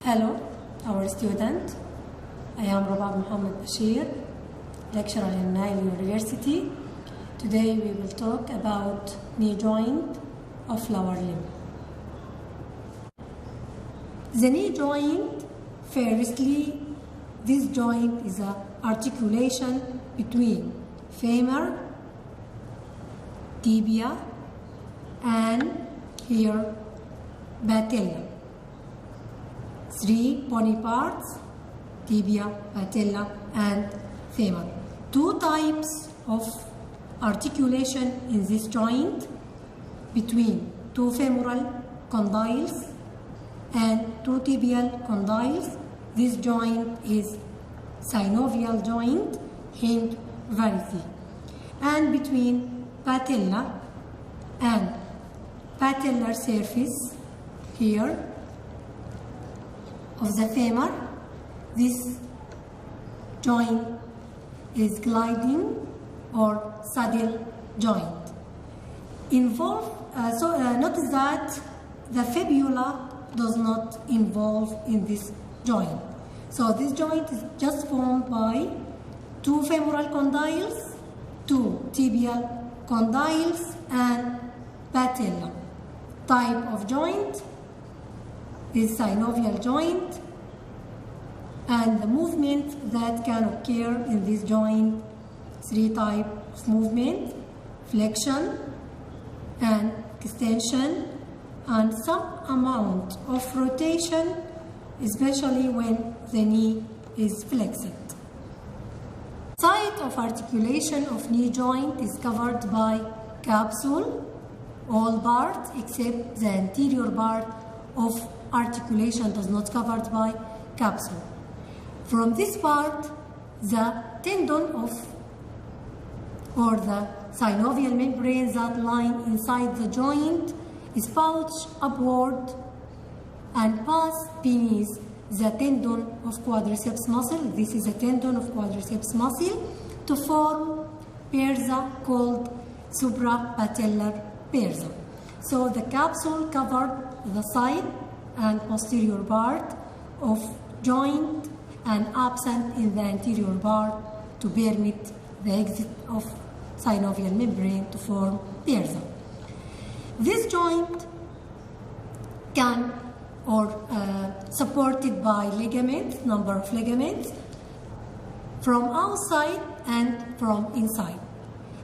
Hello, our student. I am Rabab Muhammad Bashir, lecturer in Nile University. Today we will talk about knee joint of lower limb. The knee joint, firstly, this joint is an articulation between femur, tibia, and here patella. Three bony parts: tibia, patella, and femur. Two types of articulation in this joint between two femoral condyles and two tibial condyles. This joint is synovial joint, hinge variety. And between patella and patellar surface here of the femur, this joint is gliding or saddle joint. Notice that the fibula does not involve in this joint. So this joint is just formed by two femoral condyles, two tibial condyles, and patella. Type of joint is synovial joint, and the movement that can occur in this joint, three types of movement: flexion and extension, and some amount of rotation, especially when the knee is flexed. Site of articulation of knee joint is covered by capsule, all parts except the anterior part of articulation does not covered by capsule. From this part, the tendon or the synovial membrane that line inside the joint is pouched upward and pass beneath the tendon of quadriceps muscle. This is a tendon of quadriceps muscle to form persa called suprapatellar persa. So the capsule covered the side and posterior part of joint and absent in the anterior part to permit the exit of synovial membrane to form persa. This joint can supported by ligaments, number of ligaments from outside and from inside.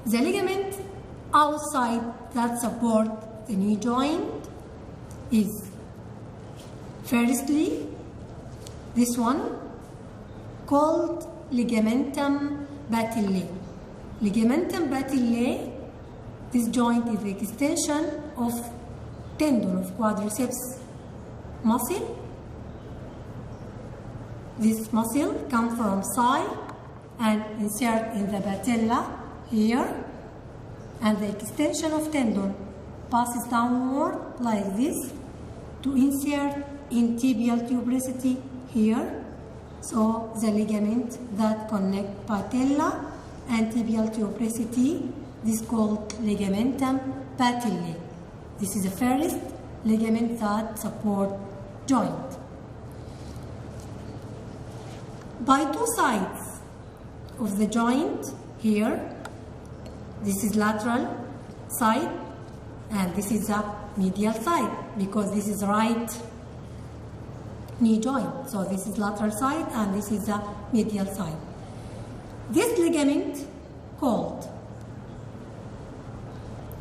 The ligament outside that support the knee joint is firstly this one called ligamentum patellae. Ligamentum patellae, this joint is the extension of tendon of quadriceps muscle. This muscle comes from side and insert in the patella here, and the extension of tendon passes downward like this to insert in tibial tuberosity here. So the ligament that connect patella and tibial tuberosity, this is called ligamentum patellae. This is the first ligament that support joint. By two sides of the joint here, this is lateral side and this is the medial side, because this is right knee joint. So this is lateral side and this is the medial side. This ligament called,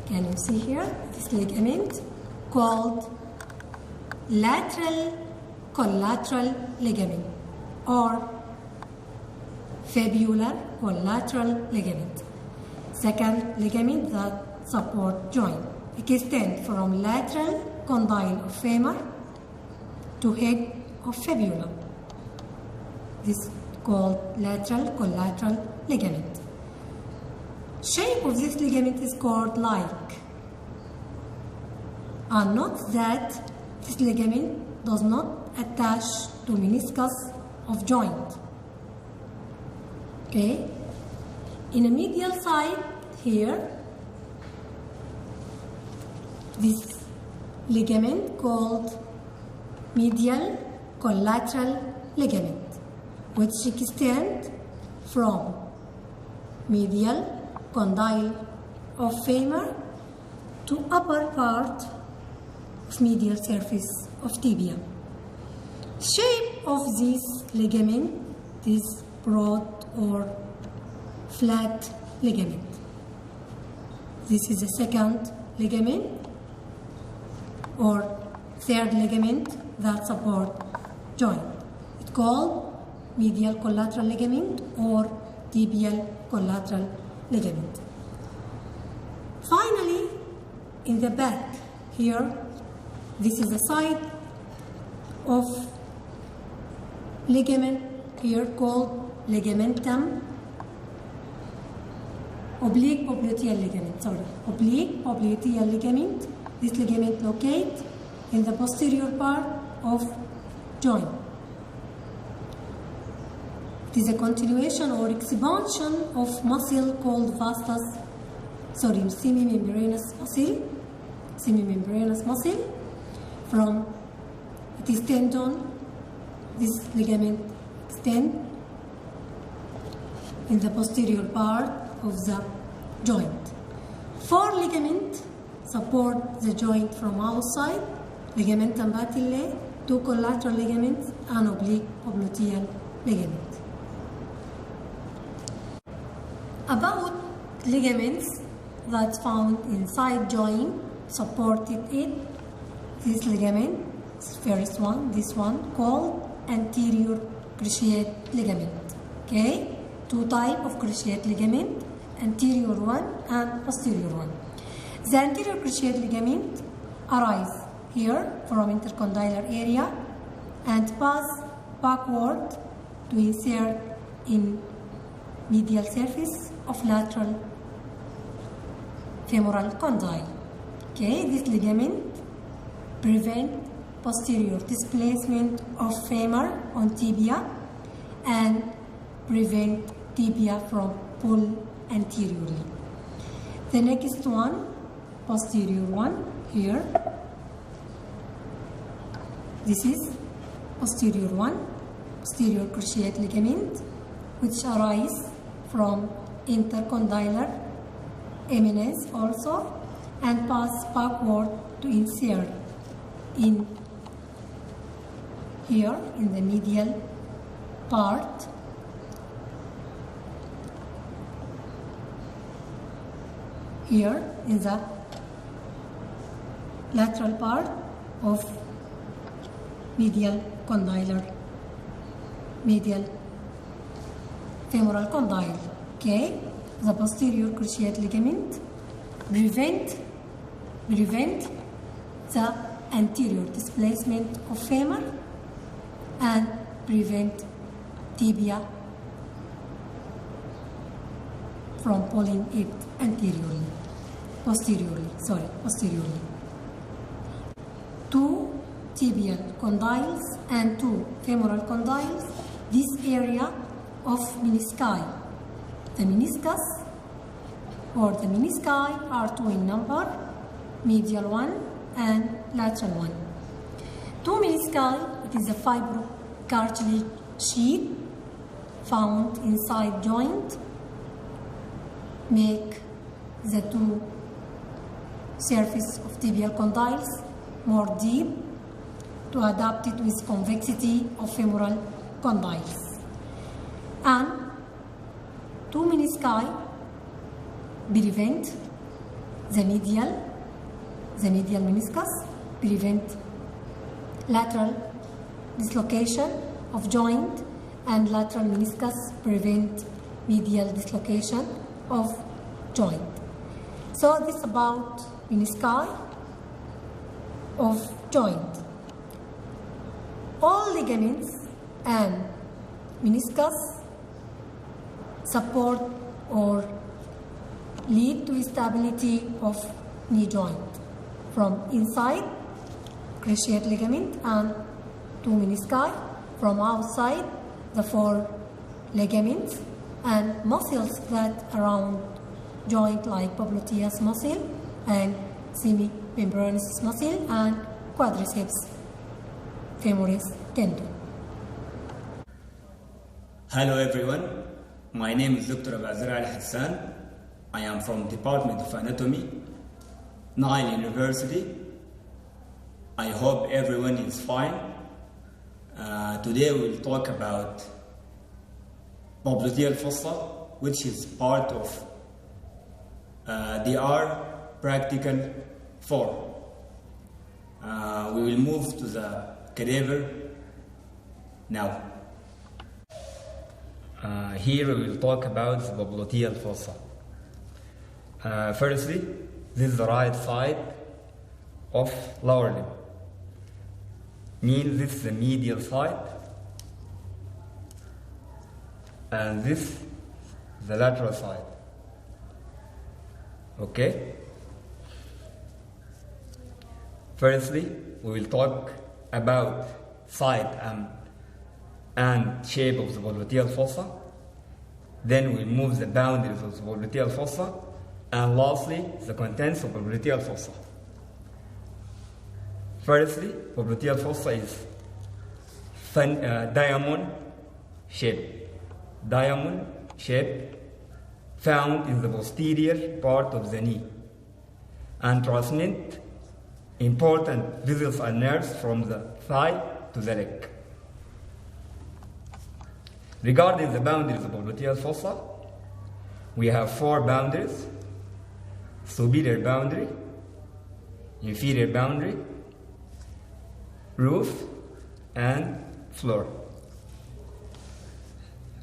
can you see here, this ligament called lateral collateral ligament or fibular collateral ligament. Second ligament that support joint. It extends from lateral condyle of femur to head of fibula. This is called lateral collateral ligament. Shape of this ligament is cord-like. And note that this ligament does not attach to meniscus of joint. Okay? In a medial side here, this ligament called medial collateral ligament, which extend from medial condyle of femur to upper part of medial surface of tibia. Shape of this ligament is broad or flat ligament. This is the second ligament or third ligament that support joint. It's called medial collateral ligament or tibial collateral ligament. Finally, in the back here, this is the side of ligament here called ligamentum oblique popliteal ligament. Oblique popliteal ligament. This ligament located in the posterior part of joint. It is a continuation or expansion of muscle called semimembranous muscle from its tendon. This ligament extends in the posterior part of the joint. 4 ligaments support the joint from outside: ligamentum patellae, 2 collateral ligaments, and oblique popliteal ligament. About ligaments that found inside joint supported it. This ligament, first one, this one, called anterior cruciate ligament. Okay, 2 types of cruciate ligament, anterior one and posterior one. The anterior cruciate ligament arise here from intercondylar area and pass backward to insert in medial surface of lateral femoral condyle. Okay, this ligament prevent posterior displacement of femur on tibia and prevent tibia from pull anteriorly. The next one, posterior one, here. This is posterior one, posterior cruciate ligament, which arise from intercondylar eminence also and pass backward to insert in here in the medial part here in the lateral part of medial femoral condyle. Okay, the posterior cruciate ligament prevent the anterior displacement of femur and prevent tibia from pulling it posteriorly. 2 tibial condyles and 2 femoral condyles. This area of menisci. The meniscus or the menisci are 2 in number, medial one and lateral one. 2 menisci, it is a fibrocartilage sheet found inside joint, make the 2 surface of tibial condyles more deep to adapt it with convexity of femoral condyles. And 2 menisci prevent the medial meniscus, prevent lateral dislocation of joint, and lateral meniscus prevent medial dislocation of joint. So this is about menisci of joint. All ligaments and meniscus support or lead to stability of knee joint from inside cruciate ligament and 2 menisci, from outside the 4 ligaments and muscles that around joint like popliteal muscle and semimembranous muscle and quadriceps femoris tendon. Hello everyone, my name is Dr. Abazir Al-Hassan. I am from Department of Anatomy, Nile University. I hope everyone is fine. Today we'll talk about popliteal fossa, which is part of DR practical 4. We will move to the cadaver now. Here we will talk about the popliteal fossa. Firstly, this is the right side of lower limb. Means this is the medial side, and this the lateral side. Okay? Firstly, we will talk about side and shape of the popliteal fossa. Then we'll move the boundaries of the popliteal fossa, and lastly, the contents of popliteal fossa. Firstly, popliteal fossa is diamond shape. Diamond shape found in the posterior part of the knee and transmit important vessels and nerves from the thigh to the leg. Regarding the boundaries of popliteal fossa, we have 4 boundaries: superior boundary, inferior boundary, roof, and floor.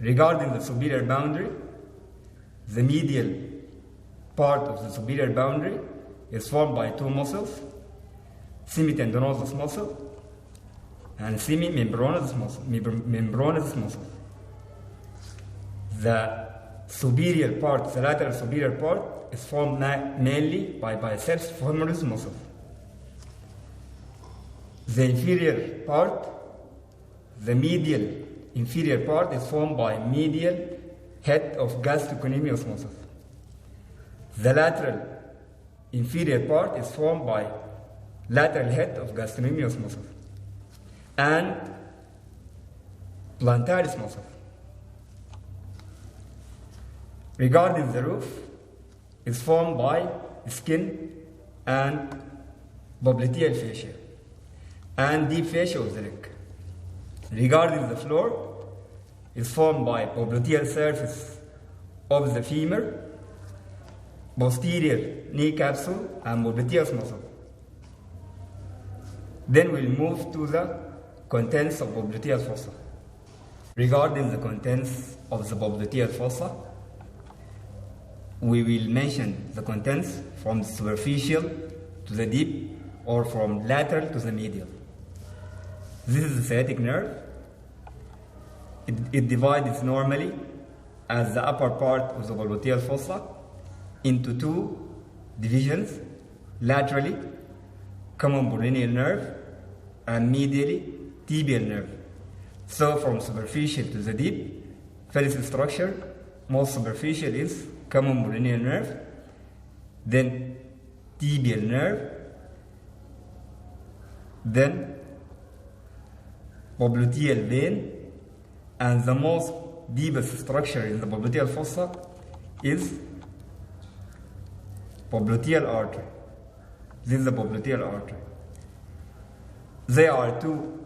Regarding the superior boundary, the medial part of the superior boundary is formed by 2 muscles: semitendinosus muscle and semimembranosus muscle. The superior part, the lateral superior part, is formed mainly by biceps femoris muscle. The inferior part, the medial inferior part, is formed by medial head of gastrocnemius muscle. The lateral inferior part is formed by lateral head of gastrocnemius muscle and plantaris muscle. Regarding the roof, is formed by skin and popliteal fascia and deep fascia of the leg. Regarding the floor, is formed by popliteal surface of the femur, posterior knee capsule, and popliteus muscle. Then we'll move to the contents of popliteal fossa. Regarding the contents of the popliteal fossa, we will mention the contents from the superficial to the deep, or from lateral to the medial. This is the sciatic nerve. It divides normally as the upper part of the popliteal fossa into 2 divisions: laterally, common peroneal nerve, and medially, tibial nerve. So from superficial to the deep, first structure, most superficial, is common peroneal nerve, then tibial nerve, then popliteal vein, and the most deepest structure in the popliteal fossa is popliteal artery. This is the popliteal artery. There are 2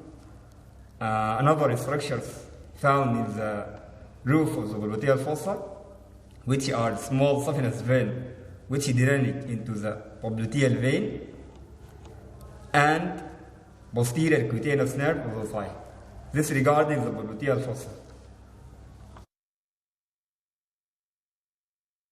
another structures found in the roof of the popliteal fossa, which are small saphenous vein, which drain into the popliteal vein, and posterior cutaneous nerve of the thigh. This regarding the popliteal fossa.